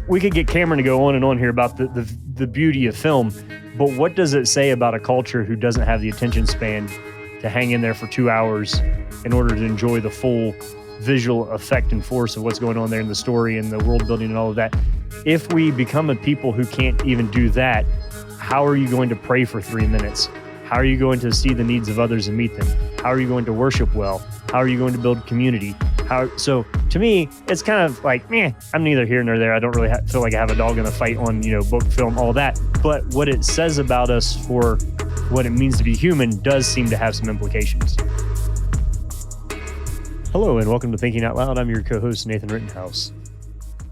We could get Cameron to go on and on here about the beauty of film, but what does it say about a culture who doesn't have the attention span to hang in there for 2 hours in order to enjoy the full visual effect and force of what's going on there in the story and the world building and all of that? If we become a people who can't even do that, how are you going to pray for 3 minutes? How are you going to see the needs of others and meet them? How are you going to worship well? How are you going to build community? So to me, it's kind of like, I'm neither here nor there. I don't really feel like I have a dog in the fight on, book, film, all that. But what it says about us for what it means to be human does seem to have some implications. Hello, and welcome to Thinking Out Loud. I'm your co-host, Nathan Rittenhouse.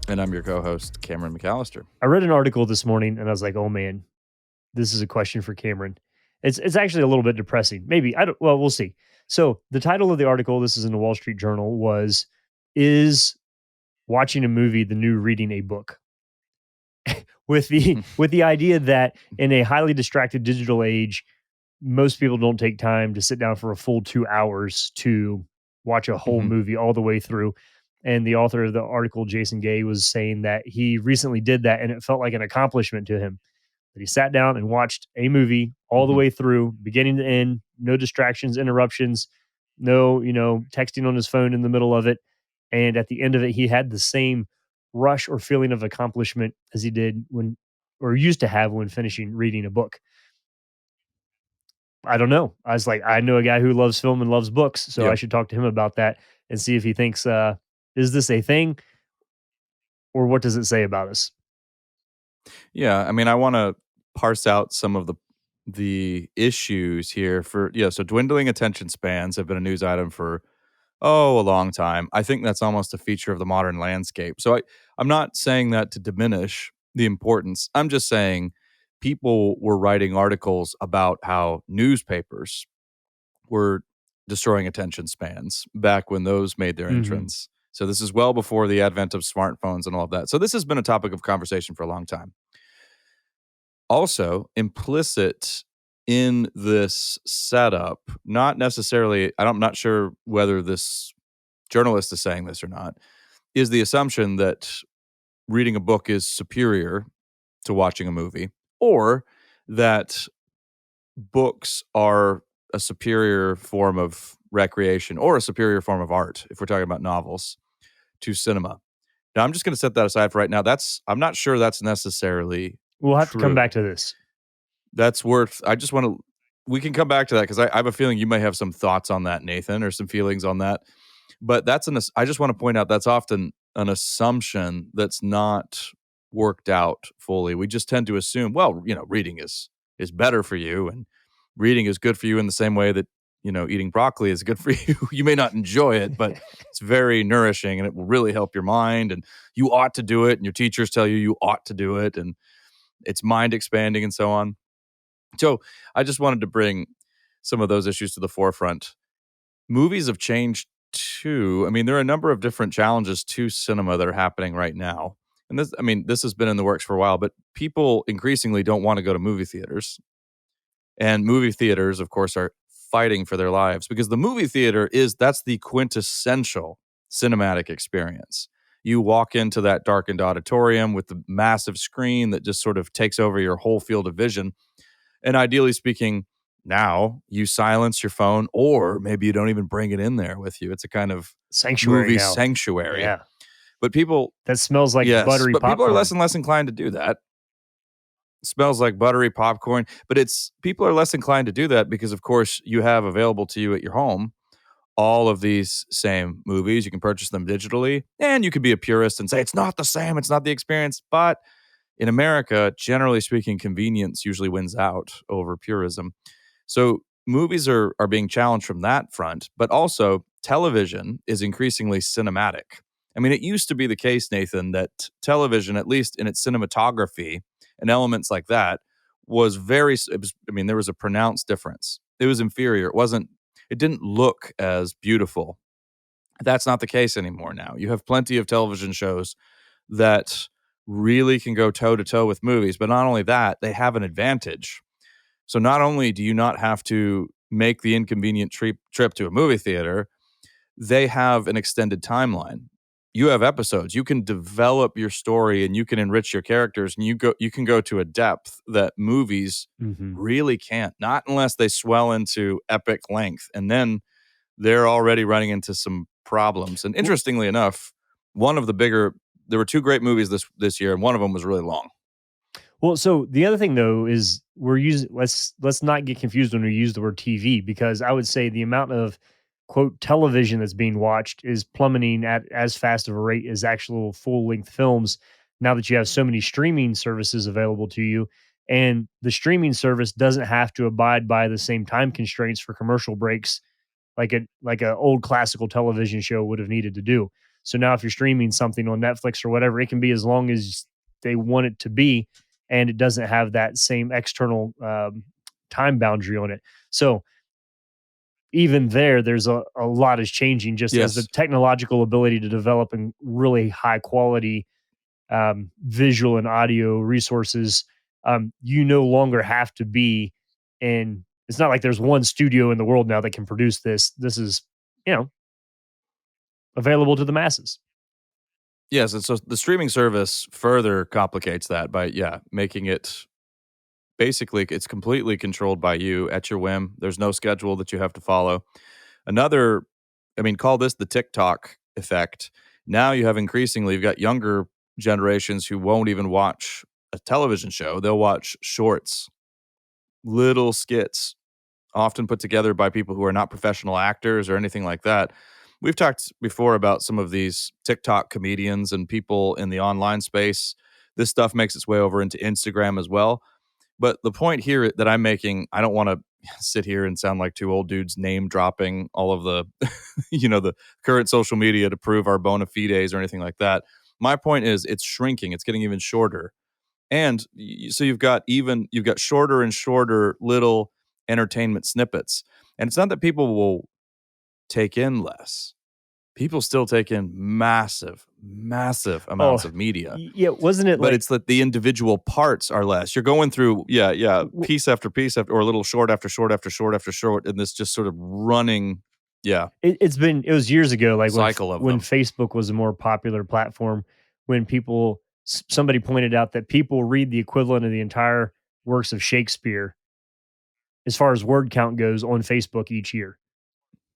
And I'm your co-host, Cameron McAllister. I read an article this morning, and I was like, oh, man, this is a question for Cameron. It's actually a little bit depressing. Maybe. We'll see. So the title of the article, this is in the Wall Street Journal, was, "Is watching a movie the new reading a book?" with the idea that in a highly distracted digital age, most people don't take time to sit down for a full 2 hours to watch a whole movie all the way through. And the author of the article, Jason Gay, was saying that he recently did that, and it felt like an accomplishment to him. That he sat down and watched a movie all the way through, beginning to end, no distractions, interruptions, no, texting on his phone in the middle of it. And at the end of it, he had the same rush or feeling of accomplishment as he did used to have when finishing reading a book. I don't know. I was like, I know a guy who loves film and loves books, so I should talk to him about that and see if he thinks, is this a thing, or what does it say about us? Yeah, I mean, I want to parse out some of the issues here so dwindling attention spans have been a news item for a long time. I think that's almost a feature of the modern landscape. So I'm not saying that to diminish the importance. I'm just saying people were writing articles about how newspapers were destroying attention spans back when those made their entrance. So this is well before the advent of smartphones and all of that. So this has been a topic of conversation for a long time. Also, implicit in this setup, not necessarily, I'm not sure whether this journalist is saying this or not, is the assumption that reading a book is superior to watching a movie, or that books are a superior form of recreation or a superior form of art, if we're talking about novels, to cinema. Now, I'm just going to set that aside for right now. I'm not sure that's necessarily We'll have true. to come back to this. We can come back to that because I have a feeling you may have some thoughts on that, Nathan, or some feelings on that. But I just want to point out that's often an assumption that's not worked out fully. We just tend to assume, reading is better for you, and reading is good for you in the same way that, eating broccoli is good for you. You may not enjoy it, but it's very nourishing and it will really help your mind, and you ought to do it, and your teachers tell you ought to do it, and it's mind expanding and so on. So I just wanted to bring some of those issues to the forefront. Movies have changed too. I mean, there are a number of different challenges to cinema that are happening right now. And this has been in the works for a while, but people increasingly don't want to go to movie theaters. And movie theaters, of course, are fighting for their lives because the movie theater that's the quintessential cinematic experience. You walk into that darkened auditorium with the massive screen that just sort of takes over your whole field of vision. And ideally speaking, now you silence your phone, or maybe you don't even bring it in there with you. It's a kind of movie sanctuary. Yeah. But people... That smells like buttery popcorn. People are less and less inclined to do that. It smells like buttery popcorn. But people are less inclined to do that because, of course, you have available to you at your home all of these same movies. You can purchase them digitally, and you could be a purist and say, it's not the same, it's not the experience. But in America, generally speaking, convenience usually wins out over purism. So movies are being challenged from that front, but also television is increasingly cinematic. I mean, it used to be the case, Nathan, that television, at least in its cinematography and elements like that, there was a pronounced difference. It was inferior. It didn't look as beautiful. That's not the case anymore now. You have plenty of television shows that really can go toe-to-toe with movies, but not only that, they have an advantage. So not only do you not have to make the inconvenient trip to a movie theater, they have an extended timeline. you have episodes. You can develop your story and you can enrich your characters, and you can go to a depth that movies Mhm. really can't. Not unless they swell into epic length, and then they're already running into some problems. And W interestingly enough, one of the bigger there were two great movies this year, and one of them was really long. Well, so the other thing though is we're using let's not get confused when we use the word TV, because I would say the amount of quote television that's being watched is plummeting at as fast of a rate as actual full length films, now that you have so many streaming services available to you, and the streaming service doesn't have to abide by the same time constraints for commercial breaks like a old classical television show would have needed to do. So now if you're streaming something on Netflix or whatever, it can be as long as they want it to be, and it doesn't have that same external time boundary on it. So even there's a lot is changing just as the Yes. technological ability to develop in really high quality visual and audio resources. You no longer have to be in. It's not like there's one studio in the world now that can produce this. This is, you know, available to the masses. Yes, and so the streaming service further complicates that by, yeah, making it basically it's completely controlled by you at your whim. There's no schedule that you have to follow. Another, I mean, call this the TikTok effect. Now you have increasingly, you've got younger generations who won't even watch a television show. They'll watch shorts, little skits, often put together by people who are not professional actors or anything like that. We've talked before about some of these TikTok comedians and people in the online space. This stuff makes its way over into Instagram as well. But the point here that I'm making, I don't want to sit here and sound like two old dudes name dropping all of the, the current social media to prove our bona fides or anything like that. My point is it's shrinking. It's getting even shorter. And so you've got shorter and shorter little entertainment snippets. And it's not that people will take in less. People still take in massive, massive Oh, amounts of media, yeah, wasn't it but like it's that the individual parts are less. You're going through, piece after piece after, or a little short after short after short after short, and this just sort of running, yeah, it was years ago, like cycle of when them. Facebook was a more popular platform, when somebody pointed out that people read the equivalent of the entire works of Shakespeare as far as word count goes on Facebook each year.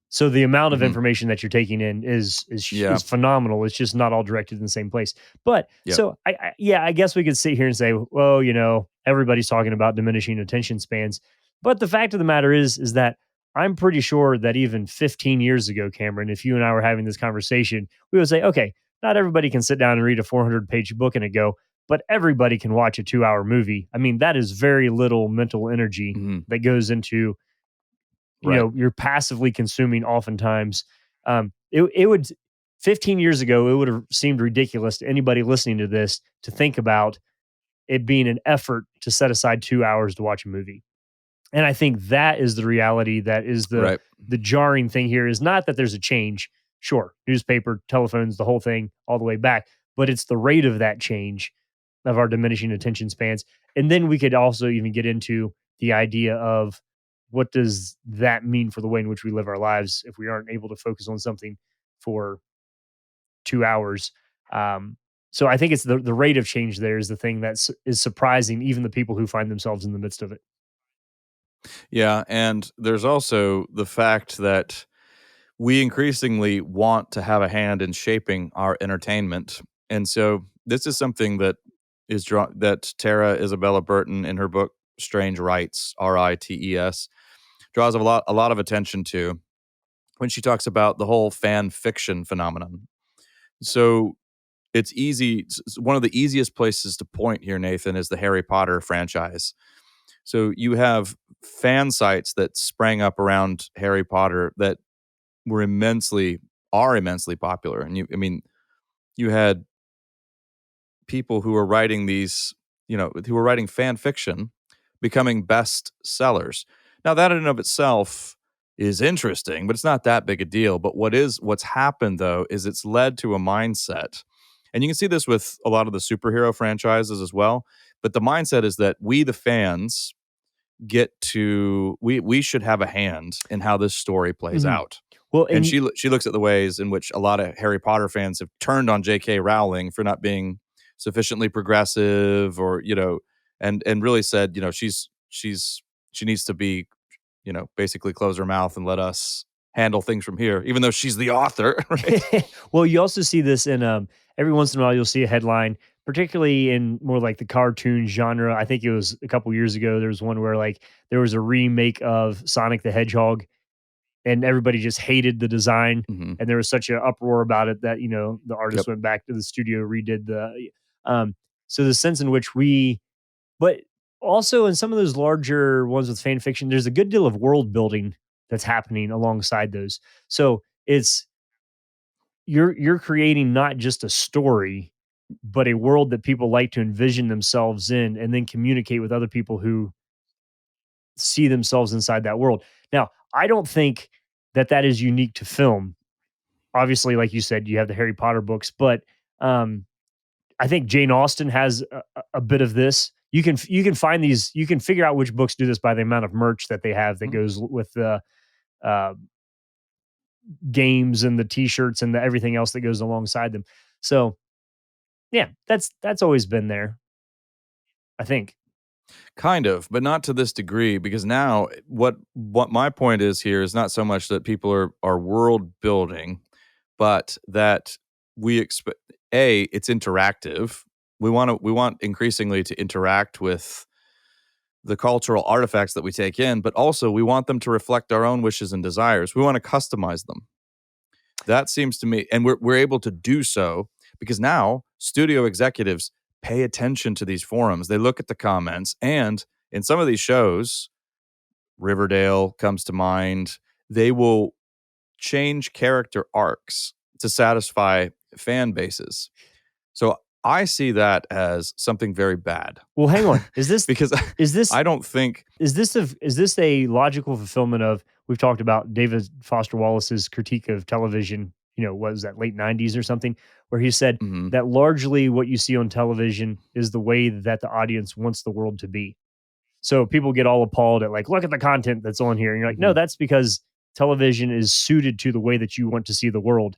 So the amount of Hmm. information that you're taking in Yeah, is phenomenal. It's just not all directed in the same place. But yep. so yeah, I guess we could sit here and say, well, everybody's talking about diminishing attention spans. But the fact of the matter is that I'm pretty sure that even 15 years ago, Cameron, if you and I were having this conversation, we would say, okay, not everybody can sit down and read a 400-page book in a go, but everybody can watch a 2-hour movie. I mean, that is very little mental energy Hmm. that goes into, Right. you're passively consuming oftentimes. It would 15 years ago, it would have seemed ridiculous to anybody listening to this to think about it being an effort to set aside 2 hours to watch a movie. And I think that is the reality, that is Right. the jarring thing here, is not that there's a change. Sure, newspaper, telephones, the whole thing, all the way back, but it's the rate of that change of our diminishing attention spans. And then we could also even get into the idea of what does that mean for the way in which we live our lives if we aren't able to focus on something for 2 hours. Um, so I think it's the rate of change there is the thing is surprising even the people who find themselves in the midst of it. Yeah. And there's also the fact that we increasingly want to have a hand in shaping our entertainment. And so this is something that that Tara Isabella Burton in her book Strange Rights, Rites, draws a lot of attention to when she talks about the whole fan fiction phenomenon. So it's easy one of the easiest places to point here, Nathan, is the Harry Potter franchise. So you have fan sites that sprang up around Harry Potter that were immensely popular. And you had people who were writing who were writing fan fiction becoming best sellers. Now that in and of itself is interesting, but it's not that big a deal. But what's happened though is it's led to a mindset. And you can see this with a lot of the superhero franchises as well. But the mindset is that we the fans we should have a hand in how this story plays Mhm. out. Well, And and she looks at the ways in which a lot of Harry Potter fans have turned on J.K. Rowling for not being sufficiently progressive, or and really said, she needs to be, basically close her mouth and let us handle things from here, even though she's the author, right? well, you also see this in every once in a while you'll see a headline, particularly in more like the cartoon genre. I think it was a couple years ago. There was one where like there was a remake of Sonic the Hedgehog, and everybody just hated the design, Hmm. and there was such an uproar about it that the artist Yep. went back to the studio, redid the. So the sense in which but also in some of those larger ones with fan fiction, there's a good deal of world building that's happening alongside those. So it's you're creating not just a story, but a world that people like to envision themselves in, and then communicate with other people who see themselves inside that world. Now, I don't think that that is unique to film. Obviously, like you said, you have the Harry Potter books, but um, I think Jane Austen has a bit of this. You can find these. You can figure out which books do this by the amount of merch that they have that Mhm. goes with the uh, games and the T-shirts and the everything else that goes alongside them. So yeah, that's always been there. I think. Kind of, but not to this degree, because now what my point is here is not so much that people are world building, but that we expect, it's interactive. We want increasingly to interact with the cultural artifacts that we take in, but also we want them to reflect our own wishes and desires. We want to customize them. That seems to me, and we're able to do so because now studio executives pay attention to these forums. They look at the comments, and in some of these shows, Riverdale comes to mind, they will change character arcs to satisfy fan bases. So I see that as something very bad. Well, hang on. Is this Because is this I don't think. is this a logical fulfillment of we've talked about David Foster Wallace's critique of television, what was that, late 90s or something, where he said Mhm, that largely what you see on television is the way that the audience wants the world to be. So people get all appalled at like, look at the content that's on here. And you're like, no, mhm, that's because television is suited to the way that you want to see the world.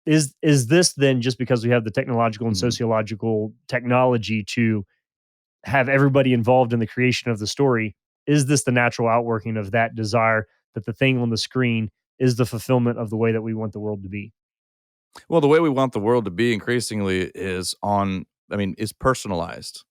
Is this then just because we have the technological and mhm. sociological technology to have everybody involved in the creation of the story? Is this the natural outworking of that desire that the thing on the screen is the fulfillment of the way that we want the world to be? Well, the way we want the world to be increasingly is personalized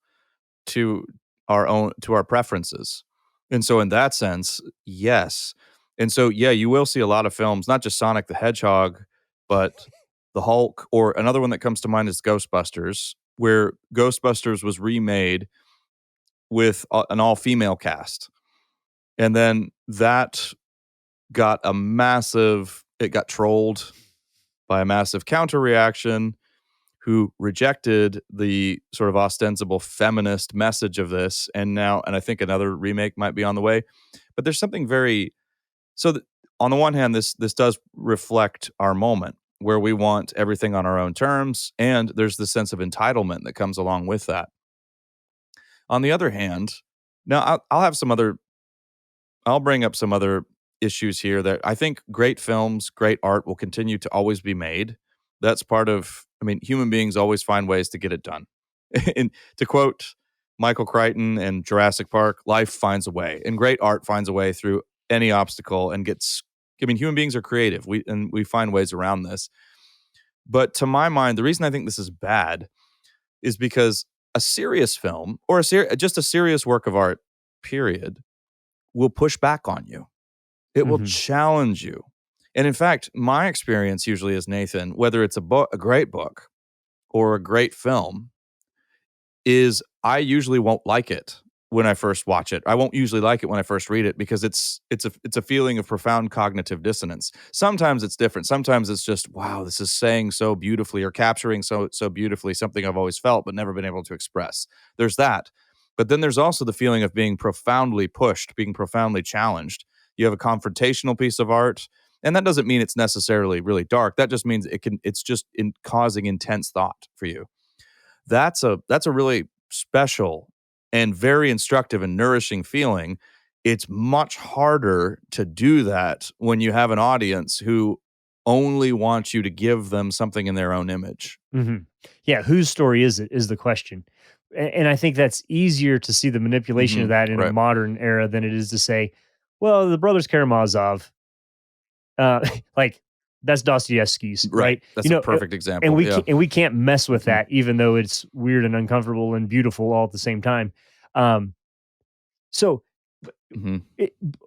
to our preferences. And so in that sense, yes. And so yeah, you will see a lot of films, not just Sonic the Hedgehog, but the Hulk, or another one that comes to mind is Ghostbusters, where Ghostbusters was remade with an all-female cast. And then that it got trolled by a massive counter reaction who rejected the sort of ostensible feminist message of this. And I think another remake might be on the way. But there's something very so that on the one hand, this does reflect our moment where we want everything on our own terms, and there's the sense of entitlement that comes along with that. On the other hand, now I'll bring up some other issues here that I think great films, great art will continue to always be made. That's part of, human beings always find ways to get it done. And to quote Michael Crichton in Jurassic Park, life finds a way, and great art finds a way through any obstacle and human beings are creative. We find ways around this. But to my mind, the reason I think this is bad is because a serious film or just a serious work of art, period, will push back on you. It will Mhm. challenge you. And in fact, my experience usually is, Nathan, whether it's a great book or a great film, is I usually won't like it when I first watch it. I won't usually like it when I first read it because it's a feeling of profound cognitive dissonance. Sometimes it's different. Sometimes it's just, wow, this is saying so beautifully or capturing so beautifully something I've always felt but never been able to express. There's that. But then there's also the feeling of being profoundly pushed, being profoundly challenged. You have a confrontational piece of art, and that doesn't mean it's necessarily really dark. That just means it's just in causing intense thought for you. That's a really special and very instructive and nourishing feeling. It's much harder to do that when you have an audience who only want you to give them something in their own image. Mhm. Yeah, whose story is it is the question. And I think that's easier to see the manipulation of that in a Right. modern era than it is to say, well, the brothers Karamazov, uh, like that's Dostoevsky's, Right. right? That's a perfect example. Yeah. And we can't mess with Mhm. that, even though it's weird and uncomfortable and beautiful all at the same time. Um, so Mhm.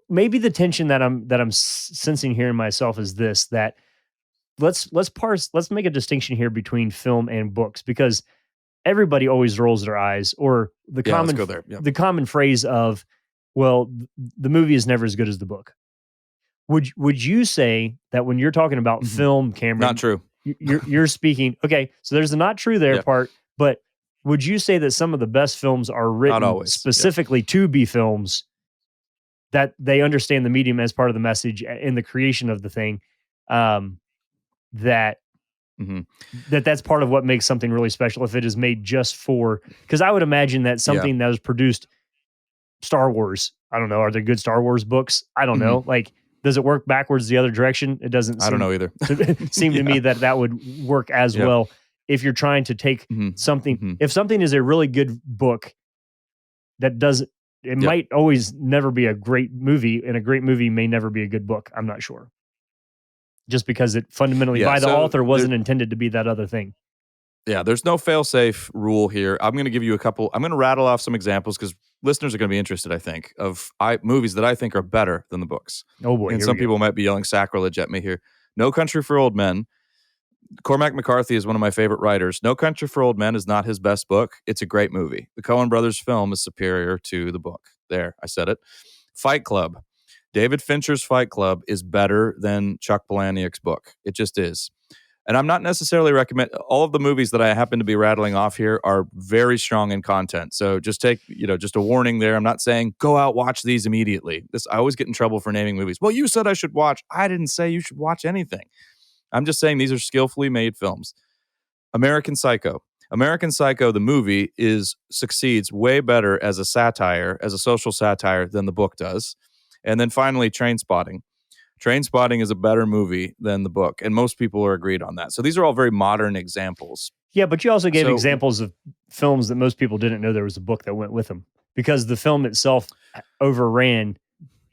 maybe the tension that I'm sensing here in myself is this: that let's make a distinction here between film and books, because everybody always rolls their eyes, or Yeah, let's go there. Yeah. the common phrase of, well, the movie is never as good as the book. Would you say that when you're talking about Mhm. film, Not Cameron, true. you're speaking, okay, so there's the not true there Yeah. part, but would you say that some of the best films are Not written always. Yeah. specifically to be films, that they understand the medium as part of the message in the creation of the thing, um, that Mhm. that's part of what makes something really special if it is made just for, because I would imagine that Yeah. something that was produced, Star Wars, I don't know, are there good Star Wars books? I don't Mhm. know. Like, does it work backwards the other direction? It doesn't I don't seem know either. to seem to Yeah. me that that would work as Yep. well if you're trying to take Mhm. something. Mhm. If something is a really good book, that does it Yep. might always never be a great movie, and a great movie may never be a good book. I'm not sure. Just because it fundamentally Yeah. by the So author there, wasn't intended to be that other thing. yeah, there's no fail-safe rule here. I'm going to give you a couple. I'm going to rattle off some examples because listeners are going to be interested, I think, of movies that I think are better than the books. Oh boy, And here we some go. people might be yelling sacrilege at me here. No Country for Old Men. Cormac McCarthy is one of my favorite writers. No Country for Old Men is not his best book. It's a great movie. The Coen brothers film is superior to the book. There, I said it. Fight Club. David Fincher's Fight Club is better than Chuck Palahniuk's book. It just is. And I'm not necessarily recommend all of the movies that I happen to be rattling off here are very strong in content. So just take, just a warning there. I'm not saying go out, watch these immediately. I always get in trouble for naming movies. Well, you said I should watch. I didn't say you should watch anything. I'm just saying these are skillfully made films. American Psycho. American Psycho, the movie, succeeds way better as a satire, as a social satire, than the book does. And then finally, Trainspotting. Trainspotting is a better movie than the book, and most people are agreed on that. So these are all very modern examples. Yeah, but you also gave So examples of films that most people didn't know there was a book that went with them, because the film itself overran.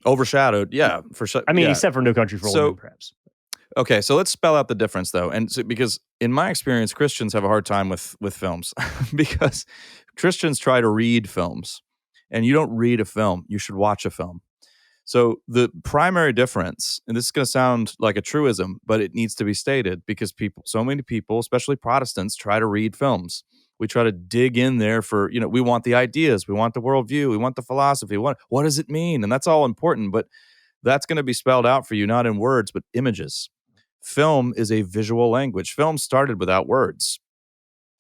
overshadowed, yeah, for sure, I mean, yeah. except for No Country for Old Men, So perhaps. okay, so let's spell out the difference though, and so, because in my experience, Christians have a hard time with films because Christians try to read films, and you don't read a film; you should watch a film. So the primary difference, and this is going to sound like a truism, but it needs to be stated because so many people, especially Protestants, try to read films. We try to dig in there for, we want the ideas, we want the worldview, we want the philosophy. What does it mean? And that's all important, but that's going to be spelled out for you, not in words, but images. Film is a visual language. Film started without words.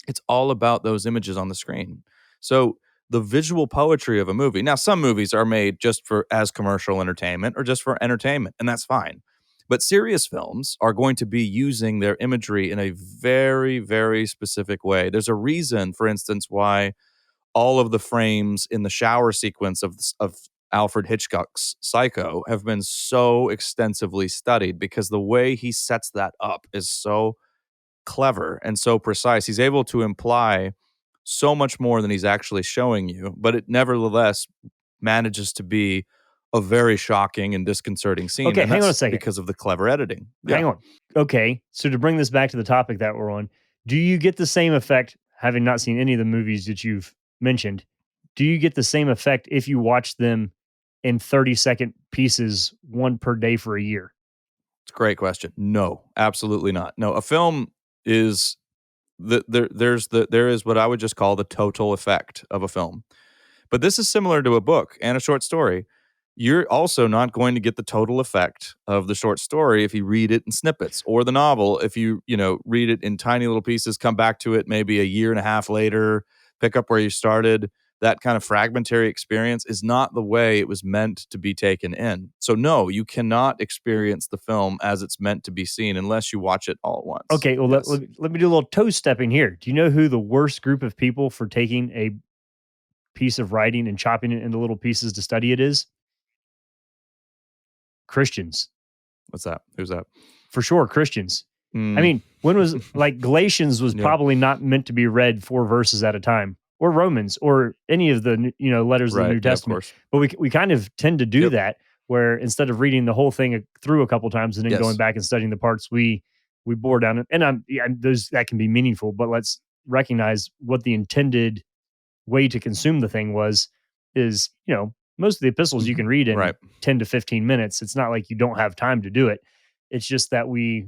It's all about those images on the screen. So the visual poetry of a movie. Now, some movies are made just for as commercial entertainment or just for entertainment, and that's fine. But serious films are going to be using their imagery in a very, very specific way. There's a reason, for instance, why all of the frames in the shower sequence of Alfred Hitchcock's Psycho have been so extensively studied because the way he sets that up is so clever and so precise. He's able to imply so much more than he's actually showing you, but it nevertheless manages to be a very shocking and disconcerting scene. Okay, And hang on a that's second. because of the clever editing. Yeah. Hang on. Okay, so to bring this back to the topic that we're on, do you get the same effect, having not seen any of the movies that you've mentioned? Do you get the same effect if you watch them in 30-second pieces, one per day for a year? It's a great question. No, absolutely not. No, a film is there is what I would just call the total effect of a film. But this is similar to a book and a short story. You're also not going to get the total effect of the short story if you read it in snippets, or the novel if you read it in tiny little pieces, come back to it maybe a year and a half later, pick up where you started. That kind of fragmentary experience is not the way it was meant to be taken in. So no, you cannot experience the film as it's meant to be seen unless you watch it all at once. Okay, well, Yes. let me do a little toe stepping here. Do you know who the worst group of people for taking a piece of writing and chopping it into little pieces to study it is? Christians. What's that? Who's that? for sure Christians. I Mm. mean, when was like Galatians was Yeah. probably not meant to be read 4 verses at a time, or Romans, or any of the letters of the Right. New Yeah, of Testament. course. But we kind of tend to do Yep. that, where instead of reading the whole thing through a couple times and then going Yes. back and studying the parts we bore down it. And those that can be meaningful, but let's recognize what the intended way to consume the thing was. Is most of the epistles you Mhm. can read in Right. 10 to 15 minutes. It's not like you don't have time to do it. It's just that we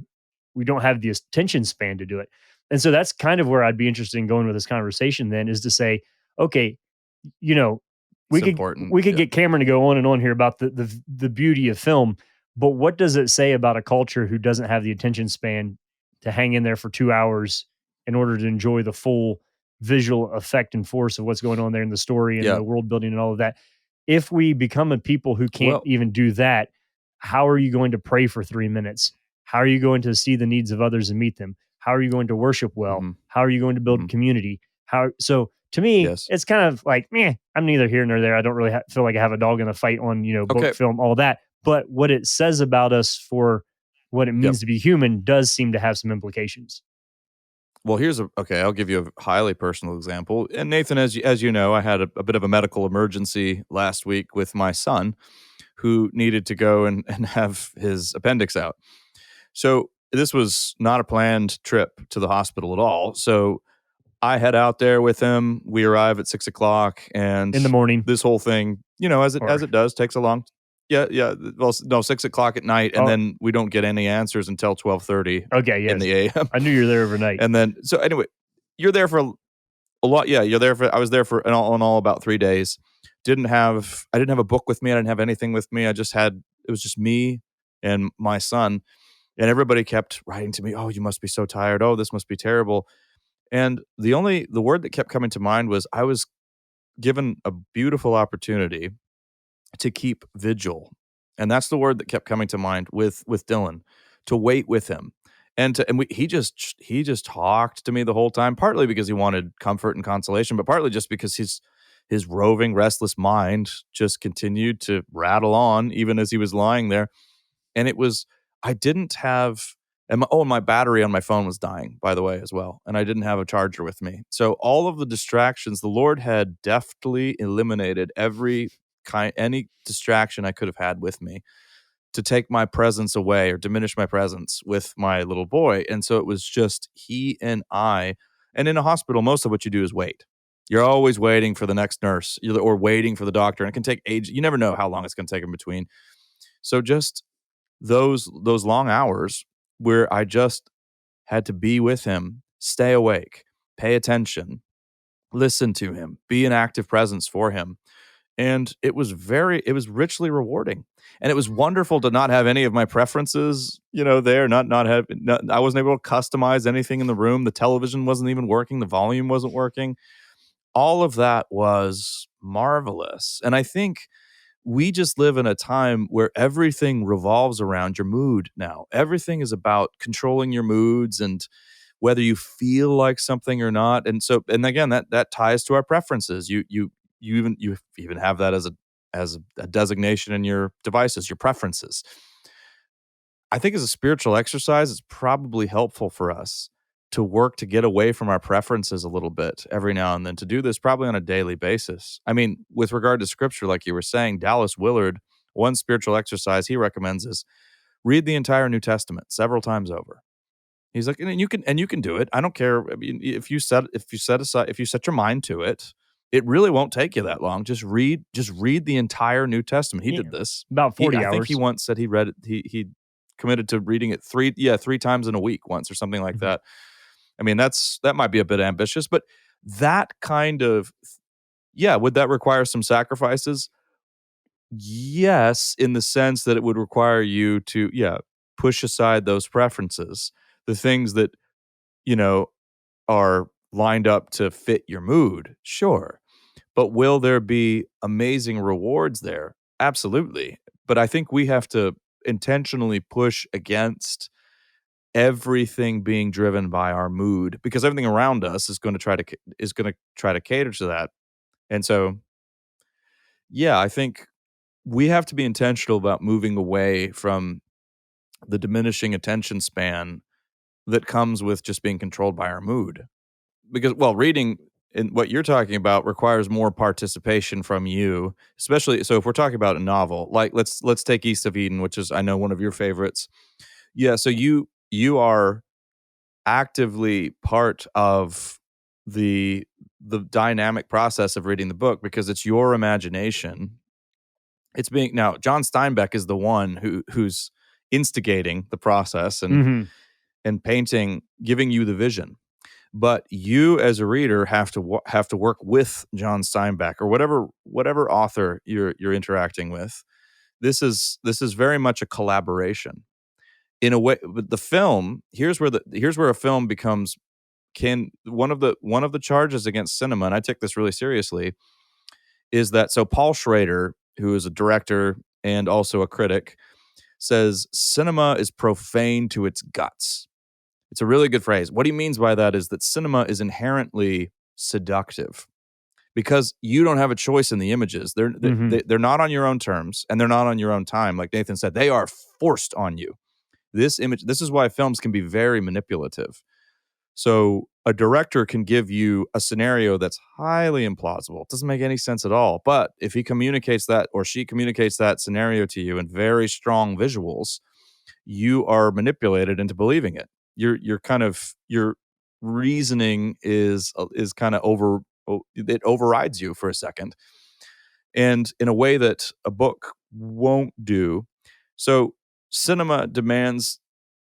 don't have the attention span to do it. And so that's kind of where I'd be interested in going with this conversation then, is to say, okay, you know, we It's could important. we could Yeah. get Cameron to go on and on here about the beauty of film, but what does it say about a culture who doesn't have the attention span to hang in there for 2 hours in order to enjoy the full visual effect and force of what's going on there in the story and Yeah. the world building and all of that? If we become a people who can't Well, even do that, how are you going to pray for 3 minutes? How are you going to see the needs of others and meet them? How are you going to worship well? mhm, How are you going to build mhm. community? How so to me, Yes. it's kind of like, meh, I'm neither here nor there. I don't really feel like I have a dog in the fight on, book, Okay. film, all that. But what it says about us for what it Yep. means to be human does seem to have some implications. Well, okay, I'll give you a highly personal example. And Nathan, as you know, I had a bit of a medical emergency last week with my son who needed to go and have his appendix out. So this was not a planned trip to the hospital at all. So I head out there with him. We arrive at 6 o'clock, and In the morning, this whole thing, or as it does, takes a long. Yeah, yeah. Well, no, 6 o'clock at night, and oh, then we don't get any answers until 12:30 okay, in yes, the a.m. I knew you were there overnight. And then, so anyway, you're there for a lot. Yeah, you're there for. I was there for in all about 3 days. I didn't have a book with me. I didn't have anything with me. It was just me and my son, and everybody kept writing to me. Oh, you must be so tired. Oh, this must be terrible. And the word that kept coming to mind was I was given a beautiful opportunity to keep vigil. And that's the word that kept coming to mind with Dylan, to wait with him. He just talked to me the whole time, partly because he wanted comfort and consolation, but partly just because his roving, restless mind just continued to rattle on even as he was lying there. And it was I didn't have and my battery on my phone was dying, by the way, as well, and I didn't have a charger with me. So all of the distractions, the Lord had deftly eliminated any distraction I could have had with me to take my presence away or diminish my presence with my little boy. And so it was just he and I. And in a hospital, most of what you do is wait. You're always waiting for the next nurse or waiting for the doctor, and it can take age. You never know how long it's going to take in between. So just those long hours where I just had to be with him, stay awake, pay attention, listen to him, be an active presence for him. And it was richly rewarding. And it was wonderful to not have any of my preferences, there, I wasn't able to customize anything in the room. The television wasn't even working. The volume wasn't working. All of that was marvelous. And I think we just live in a time where everything revolves around your mood now. Everything is about controlling your moods and whether you feel like something or not. And again, that ties to our preferences. You even have that as a designation in your devices, your preferences. I think as a spiritual exercise, it's probably helpful for us to work to get away from our preferences a little bit every now and then, to do this probably on a daily basis. I mean, with regard to scripture, like you were saying, Dallas Willard, one spiritual exercise he recommends is read the entire New Testament several times over. He's like, and you can do it. I don't care. I mean, if you set your mind to it, it really won't take you that long. Just read the entire New Testament. He Yeah, did this. about He 40 I think he hours. once said he read it. He committed to reading it three times in a week once or something like Mhm. that. I mean, that might be a bit ambitious, but that kind of yeah, would that require some sacrifices? Yes, in the sense that it would require you to push aside those preferences, the things that you know are lined up to fit your mood. Sure. But will there be amazing rewards there? Absolutely. But I think we have to intentionally push against everything being driven by our mood, because everything around us is going to try to cater to that. And so, yeah, I think we have to be intentional about moving away from the diminishing attention span that comes with just being controlled by our mood. Because, well, reading and what you're talking about requires more participation from you, especially. So if we're talking about a novel, like let's take East of Eden, which is, I know, one of your favorites. Yeah, so you are actively part of the the dynamic process of reading the book because it's your imagination. It's being now John Steinbeck is the one who's instigating the process Mhm. and painting, giving you the vision. But you as a reader have to work with John Steinbeck or whatever author you're interacting with. This is very much a collaboration in a way. But the film, here's where a film becomes, can one of the charges against cinema, and I take this really seriously, is that, so Paul Schrader, who is a director and also a critic, says cinema is profane to its guts. It's a really good phrase. What he means by that is that cinema is inherently seductive because you don't have a choice in the images. Mhm. They're not on your own terms and they're not on your own time. Like Nathan said, they are forced on you. This is why films can be very manipulative. So a director can give you a scenario that's highly implausible. It doesn't make any sense at all. But if he communicates that, or she communicates that scenario to you in very strong visuals, you are manipulated into believing it. You're kind of, your reasoning is kind of it overrides you for a second, and in a way that a book won't do. So cinema demands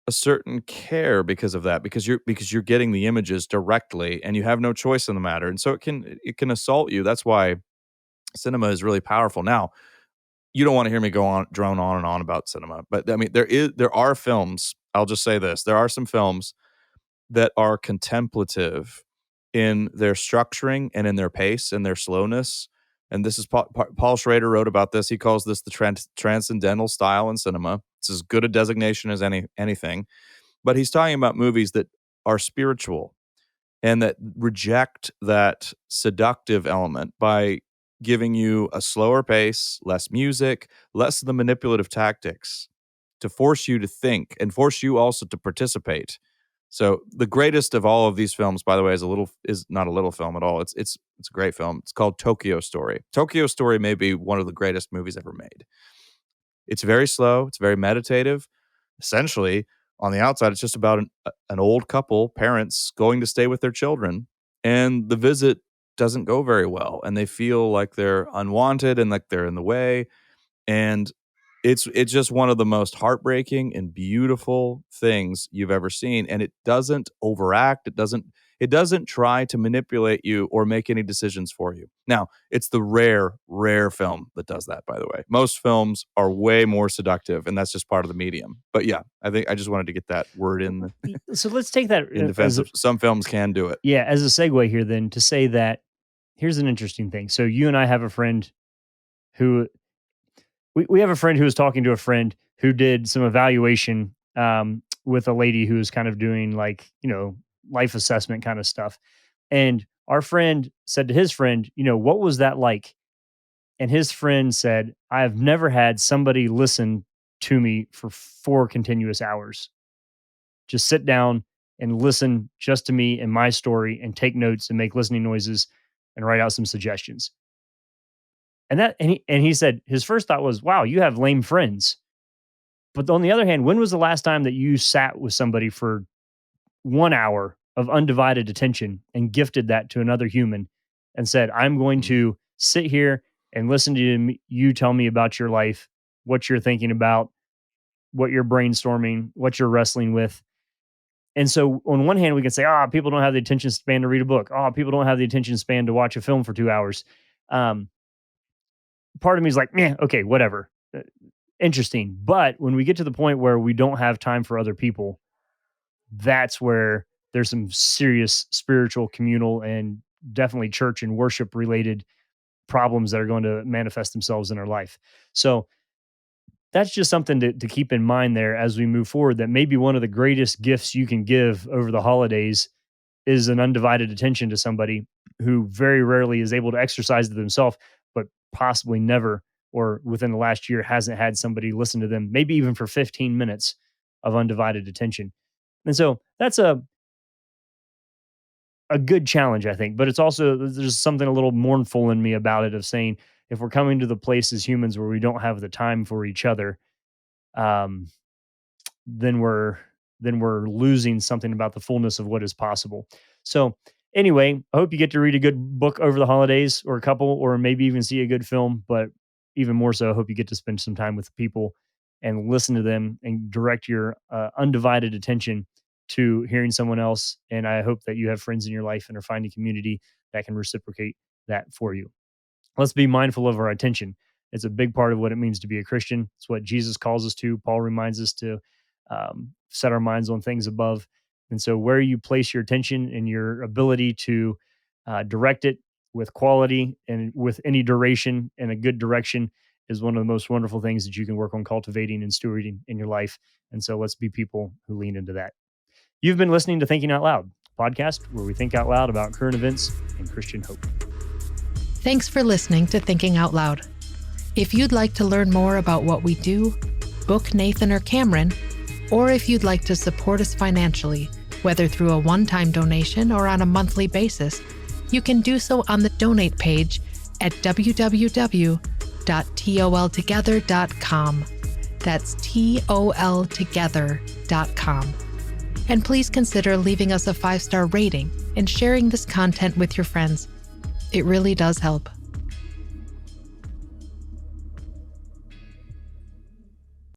a certain care because of that, because you're getting the images directly and you have no choice in the matter, and so it can assault you. That's why cinema is really powerful. Now, you don't want to hear me drone on and on about cinema, but I mean, there are films. I'll just say this: there are some films that are contemplative in their structuring and in their pace and their slowness. And this is Paul Schrader wrote about this. He calls this the transcendental style in cinema. It's as good a designation as anything. But he's talking about movies that are spiritual and that reject that seductive element by giving you a slower pace, less music, less of the manipulative tactics to force you to think and force you also to participate. So the greatest of all of these films, by the way, is not a little film at all. It's a great film. It's called Tokyo Story. Tokyo Story may be one of the greatest movies ever made. It's very slow. It's very meditative. Essentially, on the outside, it's just about an old couple, parents going to stay with their children, and the visit doesn't go very well, and they feel like they're unwanted and like they're in the way, and it's just one of the most heartbreaking and beautiful things you've ever seen, and it doesn't overact. It doesn't try to manipulate you or make any decisions for you. Now, it's the rare film that does that, by the way. Most films are way more seductive, and that's just part of the medium. But yeah, I think I just wanted to get that word So let's take that in as defense a, of some films can do it. yeah, as a segue here then to say that here's an interesting thing. So you and I have a friend who we have a friend who was talking to a friend who did some evaluation with a lady who was kind of doing like, life assessment kind of stuff. And our friend said to his friend, what was that like? And his friend said, I have never had somebody listen to me for 4 continuous hours. Just sit down and listen just to me and my story and take notes and make listening noises and write out some suggestions. And he said his first thought was, wow, you have lame friends. But on the other hand, when was the last time that you sat with somebody for 1 hour of undivided attention and gifted that to another human and said, I'm going Mhm. to sit here and listen to you tell me about your life, what you're thinking about, what you're brainstorming, what you're wrestling with. And so on one hand, we can say, people don't have the attention span to read a book. People don't have the attention span to watch a film for 2 hours. Um, Part of me is like, okay, whatever. Interesting. But when we get to the point where we don't have time for other people, that's where there's some serious spiritual, communal, and definitely church and worship related problems that are going to manifest themselves in our life. So that's just something to keep in mind there as we move forward. That maybe one of the greatest gifts you can give over the holidays is an undivided attention to somebody who very rarely is able to exercise it themselves, but possibly never or within the last year hasn't had somebody listen to them, maybe even for 15 minutes of undivided attention. And so that's a good challenge, I think, but it's also there's something a little mournful in me about it of saying if we're coming to the place as humans where we don't have the time for each other, um, then we're losing something about the fullness of what is possible. So anyway, I hope you get to read a good book over the holidays or a couple, or maybe even see a good film. But even more so, I hope you get to spend some time with people and listen to them and direct your undivided attention to hearing someone else. And I hope that you have friends in your life and are finding community that can reciprocate that for you. Let's be mindful of our attention. It's a big part of what it means to be a Christian. It's what Jesus calls us to. Paul reminds us to set our minds on things above. And so, where you place your attention and your ability to direct it with quality and with any duration and a good direction is one of the most wonderful things that you can work on cultivating and stewarding in your life. And so, let's be people who lean into that. You've been listening to Thinking Out Loud, a podcast where we think out loud about current events and Christian hope. Thanks for listening to Thinking Out Loud. If you'd like to learn more about what we do, book Nathan or Cameron, or if you'd like to support us financially, whether through a one-time donation or on a monthly basis, you can do so on the donate page at www.toltogether.com. That's toltogether.com. And please consider leaving us a 5-star rating and sharing this content with your friends. It really does help.